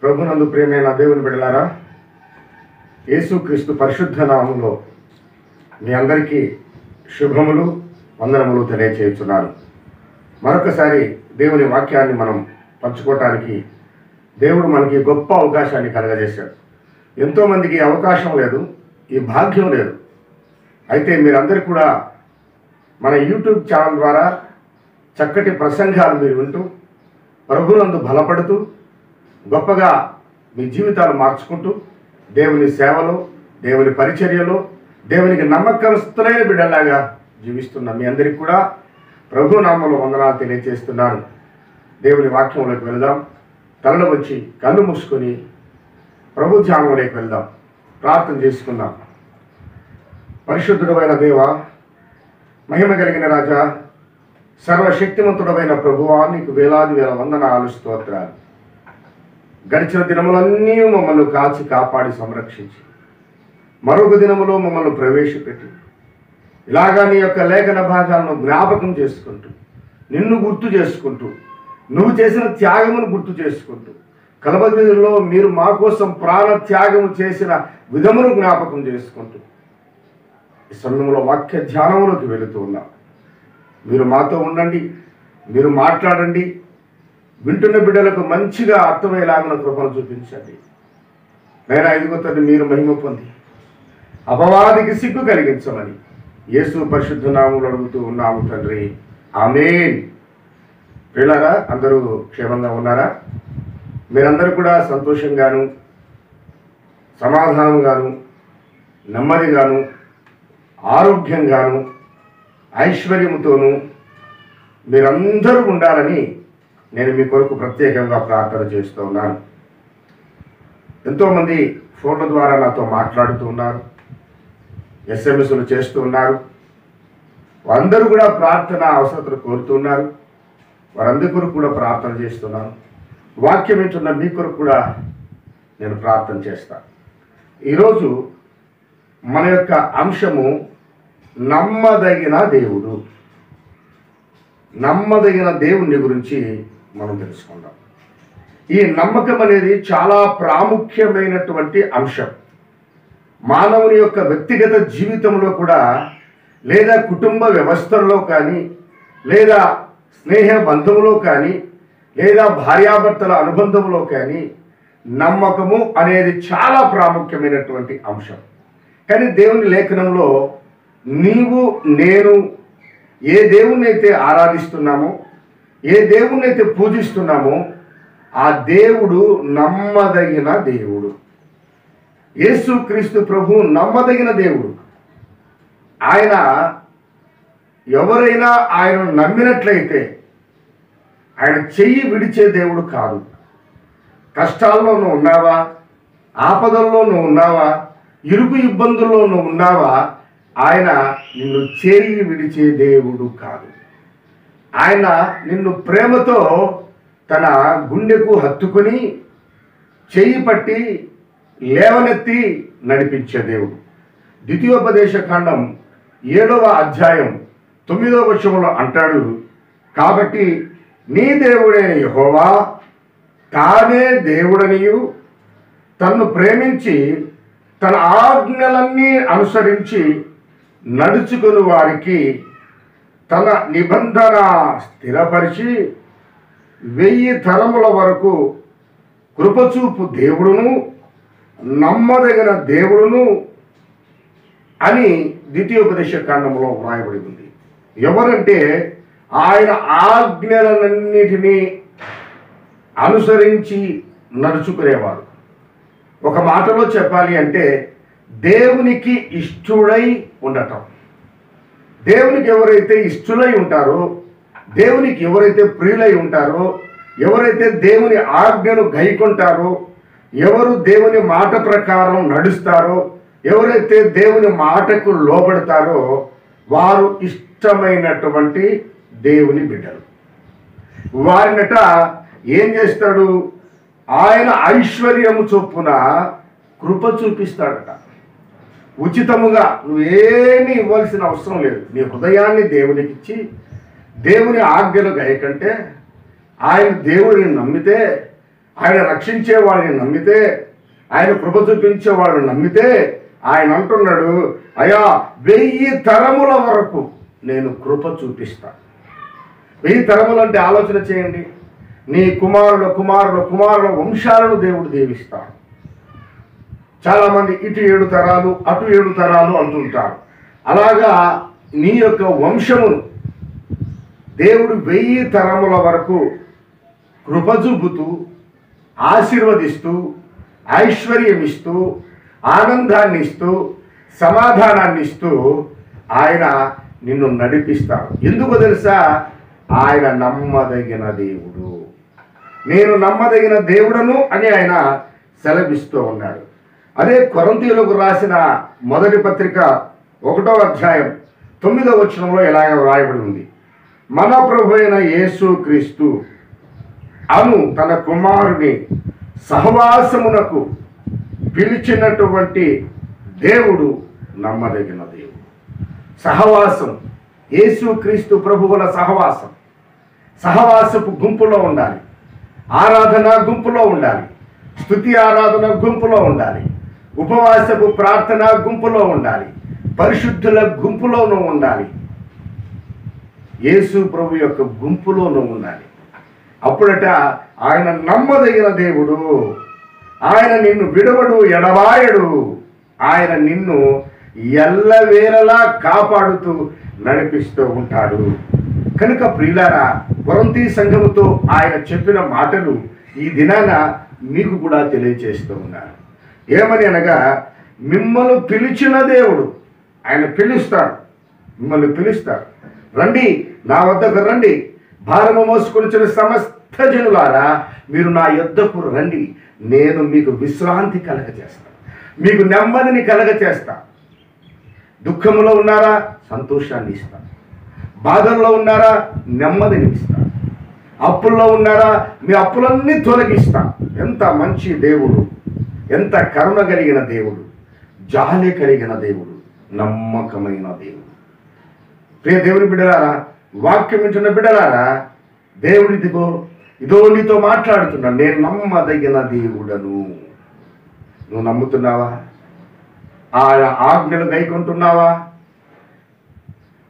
ప్రభునందు ప్రియమైన దేవుని బిడ్డలారా, యేసుక్రీస్తు పరిశుద్ధ నామములో మీ అందరికీ శుభములు వందనములు తెలియచేస్తున్నాను. మరొకసారి దేవుని వాక్యాన్ని మనం పంచుకోవటానికి దేవుడు మనకి గొప్ప అవకాశాన్ని కలగజేశాడు. ఎంతోమందికి అవకాశం లేదు, ఈ భాగ్యం లేదు. అయితే మీరందరూ కూడా మన యూట్యూబ్ ఛానల్ ద్వారా చక్కటి ప్రసంగాలు మీరు వింటూ ప్రభునందు బలపడుతూ గొప్పగా మీ జీవితాలు మార్చుకుంటూ దేవుని సేవలో, దేవుని పరిచర్యలో, దేవునికి నమ్మకస్తులైన బిడ్డలాగా జీవిస్తున్న మీ అందరికీ కూడా ప్రభు నామములో వందనాలు తెలియజేస్తున్నాను. దేవుని వాక్యంలోకి వెళదాం. తలలో వచ్చి కళ్ళు మూసుకొని ప్రభు ధ్యానంలోకి వెళ్దాం. ప్రార్థన చేసుకుందాం. పరిశుద్ధుడైన దేవ, మహిమ కలిగిన రాజా, సర్వశక్తిమంతుడమైన ప్రభువా, నీకు వేలాది వేల వందనాలు, స్తోత్రాలు. గడిచిన దినములన్నీ మమ్మల్ని కాచి కాపాడి సంరక్షించి మరొక దినములో మమ్మల్ని ప్రవేశపెట్టి ఇలాగా నీ యొక్క లేఖన భాగాలను జ్ఞాపకం చేసుకుంటూ, నిన్ను గుర్తు చేసుకుంటూ, నువ్వు చేసిన త్యాగమును గుర్తు చేసుకుంటూ, కలవరిలో మీరు మా కోసం ప్రాణ త్యాగము చేసిన విధమును జ్ఞాపకం చేసుకుంటూ ఈ సమయంలో వాక్య ధ్యానంలోకి వెళుతూ ఉన్నాం. మీరు మాతో ఉండండి, మీరు మాట్లాడండి. వింటున్న బిడ్డలకు మంచిగా అర్థమయ్యేలాగిన కృపను చూపించండి. నేను ఎదుగుతుంది మీరు మహిమ పొంది అపవాదికి సిగ్గు కలిగించమని యేసు పరిశుద్ధ నామములో అడుగుతూ ఉన్నాము తండ్రి, ఆమేన్. ప్రియులారా, అందరూ క్షేమంగా ఉన్నారా? మీరందరూ కూడా సంతోషంగాను, సమాధానంగాను, నెమ్మదిగాను, ఆరోగ్యంగాను, ఐశ్వర్యముతోనూ మీరందరూ ఉండాలని నేను మీ కొరకు ప్రత్యేకంగా ప్రార్థన చేస్తూ ఉన్నాను. ఎంతోమంది ఫోన్ల ద్వారా నాతో మాట్లాడుతూ ఉన్నారు, ఎస్ఎంఎస్లు చేస్తూ ఉన్నారు. వారందరూ కూడా ప్రార్థన అవసరతలు కోరుతున్నారు. వారందరి కొరకు కూడా ప్రార్థన చేస్తున్నాను. వాక్యం వింటున్న మీ కొరకు కూడా నేను ప్రార్థన చేస్తాను. ఈరోజు మన యొక్క అంశము నమ్మదగిన దేవుడు. నమ్మదగిన దేవుని గురించి మనం తెలుసుకుందాం. ఈ నమ్మకం అనేది చాలా ప్రాముఖ్యమైనటువంటి అంశం. మానవుని యొక్క వ్యక్తిగత జీవితంలో కూడా, లేదా కుటుంబ వ్యవస్థల్లో కానీ, లేదా స్నేహ బంధంలో కానీ, లేదా భార్యాభర్తల అనుబంధంలో కానీ నమ్మకము అనేది చాలా ప్రాముఖ్యమైనటువంటి అంశం. కానీ దేవుని లేఖనంలో నీవు నేను ఏ దేవుణ్ణి అయితే ఆరాధిస్తున్నామో, ఏ దేవుణ్ణి అయితే పూజిస్తున్నామో ఆ దేవుడు నమ్మదగిన దేవుడు. యేసుక్రీస్తు ప్రభు నమ్మదగిన దేవుడు. ఆయన ఎవరైనా ఆయనను నమ్మినట్లయితే ఆయన చెయ్యి విడిచే దేవుడు కాదు. కష్టాల్లో నువ్వు ఉన్నావా, ఆపదల్లో నువ్వు ఉన్నావా, ఇరుకు ఇబ్బందుల్లో నువ్వు ఉన్నావా, ఆయన నిన్ను చేయి విడిచే దేవుడు కాదు. ఆయన నిన్ను ప్రేమతో తన గుండెకు హత్తుకొని చెయ్యి పట్టి లేవనెత్తి నడిపించే దేవుడు. ద్వితీయోపదేశ కాండం 7వ అధ్యాయం 9వ వచనంలో అంటాడు, కాబట్టి నీ దేవుడైన యెహోవా తానే దేవుడనియు తన్ను ప్రేమించి తన ఆజ్ఞలన్నీ అనుసరించి నడుచుకుని వారికి తన నిబంధన స్థిరపరిచి 1000 తరముల వరకు కృపచూపు దేవుడును నమ్మదగిన దేవుడును అని ద్వితీయోపదేశ కాండంలో వ్రాయబడి ఉంది. ఎవరంటే ఆయన ఆజ్ఞలన్నిటినీ అనుసరించి నడుచుకునేవారు. ఒక మాటలో చెప్పాలి అంటే దేవునికి ఇష్టుడై ఉండటం. దేవునికి ఎవరైతే ఇష్టులై ఉంటారో, దేవునికి ఎవరైతే ప్రియులై ఉంటారో, ఎవరైతే దేవుని ఆజ్ఞను గైకొంటారో, ఎవరు దేవుని మాట ప్రకారం నడుస్తారో, ఎవరైతే దేవుని మాటకు లోబడతారో వారు ఇష్టమైనటువంటి దేవుని బిడ్డలు. వారినట ఏం చేస్తాడు? ఆయన ఐశ్వర్యము చొప్పున కృప చూపిస్తాడట. ఉచితముగా నువ్వేమీ ఇవ్వాల్సిన అవసరం లేదు. నీ హృదయాన్ని దేవునికి ఇచ్చి దేవుని ఆజ్ఞలు గైకంటే, ఆయన దేవుడిని నమ్మితే ఆయన రక్షించే వాడిని నమ్మితే, ఆయన కృప చూపించే వాడిని నమ్మితే ఆయన అంటున్నాడు, అయ్యా 1000 తరముల వరకు నేను కృప చూపిస్తాను. 1000 తరములు అంటే ఆలోచన చేయండి. నీ కుమారుల కుమారుల కుమారుల వంశాలను దేవుడు దీవిస్తాడు. చాలామంది ఇటు 7 తరాలు అటు 7 తరాలు అంటుంటారు. అలాగా నీ యొక్క వంశమును దేవుడు 1000 తరముల వరకు కృప చూపుతూ, ఆశీర్వదిస్తూ, ఐశ్వర్యమిస్తూ, ఆనందాన్ని ఇస్తూ, సమాధానాన్ని ఇస్తూ ఆయన నిన్ను నడిపిస్తాడు. ఎందుకు తెలుసా? ఆయన నమ్మదగిన దేవుడు. నేను నమ్మదగిన దేవుడను అని ఆయన సెలవిస్తూ ఉన్నాడు. అదే కొరింథీయులకు రాసిన మొదటి పత్రిక 1వ అధ్యాయం 9వ వచనంలో ఇలాగ వ్రాయబడి ఉంది, మన ప్రభు అయిన యేసు క్రీస్తు అను తన కుమారుని సహవాసమునకు పిలిచినటువంటి దేవుడు నమ్మదగిన దేవుడు. సహవాసం, యేసు క్రీస్తు ప్రభువుల సహవాసం, సహవాసపు గుంపులో ఉండాలి, ఆరాధన గుంపులో ఉండాలి, స్తుతి ఆరాధన గుంపులో ఉండాలి, ఉపవాసపు ప్రార్థన గుంపులో ఉండాలి, పరిశుద్ధుల గుంపులోనూ ఉండాలి, యేసు ప్రభు యొక్క గుంపులోనూ ఉండాలి. అప్పుడట ఆయన నమ్మదగిన దేవుడు. ఆయన నిన్ను విడవడు, ఎడబాయడు. ఆయన నిన్ను ఎల్లవేళలా కాపాడుతూ నడిపిస్తూ ఉంటాడు. కనుక ప్రియులారా, కొరింథీ సంఘముతో ఆయన చెప్పిన మాటలు ఈ దినాన మీకు కూడా తెలియజేస్తూ ఉన్నారు. ఏమని అనగా, మిమ్మల్ని పిలిచిన దేవుడు, ఆయన పిలుస్తాడు, మిమ్మల్ని పిలుస్తాడు. రండి, నా వద్దకు రండి, భారము మోసుకొనిచిన సమస్త జనులారా, మీరు నా యొద్దకు రండి, నేను మీకు విశ్రాంతి కలగజేస్తాను, మీకు నెమ్మదిని కలగజేస్తాను. దుఃఖంలో ఉన్నారా? సంతోషాన్ని ఇస్తాను. బాధల్లో ఉన్నారా? నెమ్మదిని ఇస్తాను. అప్పుల్లో ఉన్నారా? మీ అప్పులన్నీ తొలగిస్తాను. ఎంత మంచి దేవుడు, ఎంత కరుణ కలిగిన దేవుడు, జాలి కలిగిన దేవుడు, నమ్మకమైన దేవుడు. ప్రియ దేవుని బిడ్డలారా, వాక్యం వింటున్న బిడ్డలారా, దేవుడి ఇదో నీతో మాట్లాడుతున్నాను, నేను నమ్మదగిన దేవుడను. నువ్వు నమ్ముతున్నావా? ఆయన ఆజ్ఞలు గైకొంటున్నావా?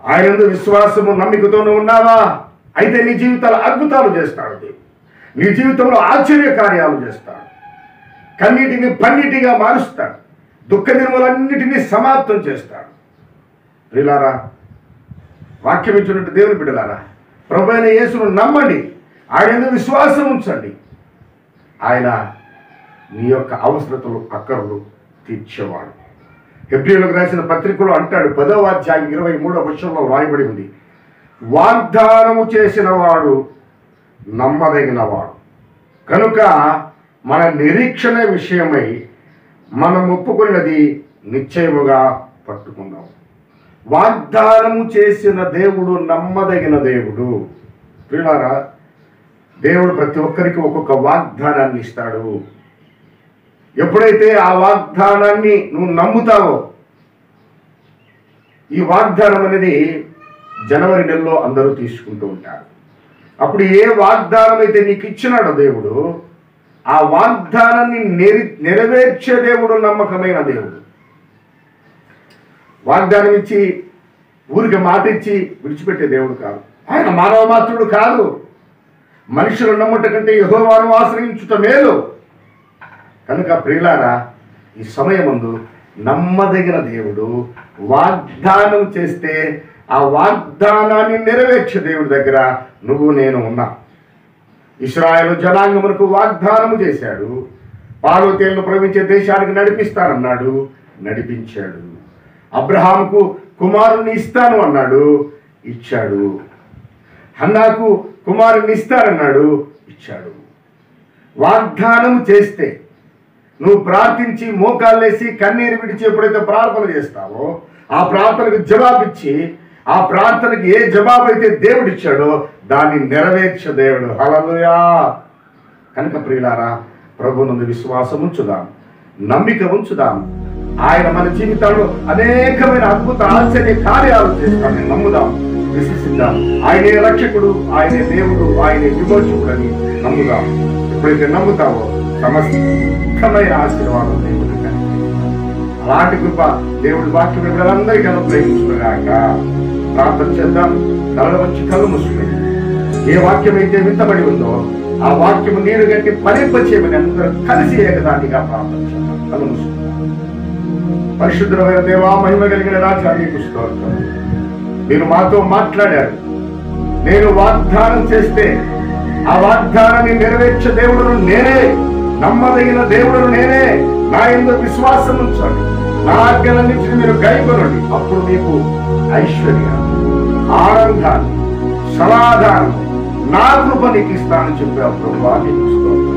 ఆయన విశ్వాసము నమ్మికతోనూ ఉన్నావా? అయితే నీ జీవితాలు అద్భుతాలు చేస్తాడు దేవుడు. నీ జీవితంలో ఆశ్చర్య కార్యాలు చేస్తాడు. కన్నీటిని పన్నీటిగా మారుస్తాడు. దుఃఖ దినములన్నిటినీ సమాప్తం చేస్తాడు. ప్రియులారా, వాక్యం ఇచ్చినట్టు దేవుని బిడ్డలారా, ప్రభు అయిన యేసును నమ్మండి, ఆయన యందు విశ్వాసం ఉంచండి. ఆయన నీ యొక్క అవసరతలు అక్కర్లు తీర్చేవాడు. హెబ్రీయులకు రాసిన పత్రికలో అంటాడు, 10వ అధ్యాయం 23వ వచనంలో వ్రాయబడి ఉంది, వాగ్దానము చేసిన వాడు నమ్మదగినవాడు కనుక మన నిరీక్షణ విషయమై మనం ఒప్పుకున్నది నిశ్చయముగా పట్టుకుందాం. వాగ్దానము చేసిన దేవుడు నమ్మదగిన దేవుడు. ప్రియులారా, దేవుడు ప్రతి ఒక్కరికి ఒక్కొక్క వాగ్దానాన్ని ఇస్తాడు. ఎప్పుడైతే ఆ వాగ్దానాన్ని నువ్వు నమ్ముతావో, ఈ వాగ్దానం అనేది జనవరి నెలలో అందరూ తీసుకుంటూ ఉంటారు. అప్పుడు ఏ వాగ్దానం అయితే నీకు ఇచ్చినాడో దేవుడు, ఆ వాగ్దానాన్ని నెరవేర్చే దేవుడు నమ్మకమైన దేవుడు. వాగ్దానం ఇచ్చి ఊరికి మాట ఇచ్చి విడిచిపెట్టే దేవుడు కాదు. ఆయన మానవ మాత్రుడు కాదు. మనుషులు నమ్ముట కంటే యెహోవాను ఆశ్రయించుట మేలు. కనుక ప్రియులారా, ఈ సమయమందు నమ్మదగిన దేవుడు వాగ్దానం చేస్తే ఆ వాగ్దానాన్ని నెరవేర్చే దేవుడి దగ్గర నువ్వు నేను ఉన్నా. ఇశ్రాయేలు జనాంగమునకు వాగ్దానము చేశాడు. పాలు తేళ్లు ప్రవహించే దేశానికి నడిపిస్తానన్నాడు, నడిపించాడు. అబ్రహాముకు కుమారుని ఇస్తాను అన్నాడు, ఇచ్చాడు. హన్నాకు కుమారుని ఇస్తానన్నాడు, ఇచ్చాడు. వాగ్దానం చేస్తే నువ్వు ప్రార్థించి మోకాళ్ళేసి కన్నీరు విడిచి ఎప్పుడైతే ప్రార్థన చేస్తావో, ఆ ప్రార్థనకు జవాబిచ్చి, ఆ ప్రార్థనకి ఏ జవాబు అయితే దేవుడు ఇచ్చాడో దాన్ని నెరవేర్చే దేవుడు. హల్లెలూయా. కనుక ప్రియులారా, ప్రభువునందు విశ్వాసం ఉంచుదాం, నమ్మిక ఉంచుదాం. ఆయన మన జీవితాల్లో అనేకమైన అద్భుత ఆశ్చర్య కార్యాలు చేస్తామని నమ్ముదాం, విశ్వసిద్దాం. ఆయనే రక్షకుడు, ఆయనే దేవుడు, ఆయనే విమోచకుడు అని నమ్ముదాం. ఎప్పుడైతే నమ్ముతావో సమస్తమైన ఆశీర్వాదం దేవుడు అలాంటి కృప దేవుడి వాక్యం బిడ్డలందరికీ అనుగ్రహించుగాక. ప్రార్థన చేద్దాం. తల వచ్చి కళ్ళు మూసుకుని ఏ వాక్యం అయితే విత్తబడి ఉందో ఆ వాక్యము నీరు గట్టి ఫలింపచేయమని అందరూ కలిసి ఏకదాటిగా ప్రార్థన చేద్దాం. కళ్ళు మూసుకుని. పరిశుద్ధమైన దేవా, మహిమ కలిగిన రాజా, నీకు స్తోత్రం. మీరు మాతో మాట్లాడారు. నేను వాగ్దానం చేస్తే ఆ వాగ్దానాన్ని నెరవేర్చే దేవుడును నేనే, నమ్మదగిన దేవుడును నేనే. నా యందు విశ్వాసం ఉంచండి, నా ఆజ్ఞలన్నింటినీ మీరు గైకొనండి. అప్పుడు మీకు ఐశ్వర్యం, ఆనందాన్ని, సమాధానం, నా కృప నీకు ఇస్తానని చెప్పావు ప్రభువా. నీకు స్తోత్రం.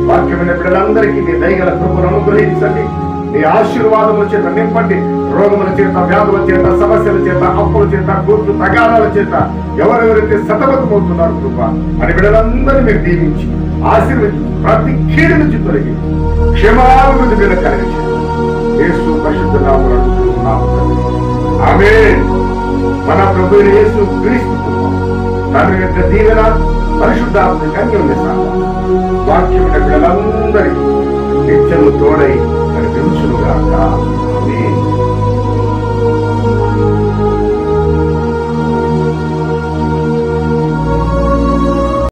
వాక్యమైన బిడ్డలందరికీ నీ దయగల కృపను అనుగ్రహించండి. నీ ఆశీర్వాదముల చేత నింపండి. రోగముల చేత, వ్యాధుల చేత, సమస్యల చేత, అప్పుల చేత, గుర్తు తగాదాల చేత ఎవరెవరైతే సతమతమవుతున్నారు కృప అని బిడ్డలందరూ మీరు దీవించి ఆశీర్వదించి ప్రతి కీడు నుంచి తొలగించి క్షేమాభివృద్ధి మీద కలిగించి యేసు పరిశుద్ధ నామములో అడుగుతున్నాము. ఆమేన్. మన ప్రభు యేసు క్రీస్తు తండ్రి యొక్క దీవెన, పరిశుద్ధాత్మ అన్యోన్య సహవాసం వాక్యమైన బిడ్డలందరికీ నిత్యము తోడై నడిపించునుగాక. ఆమేన్.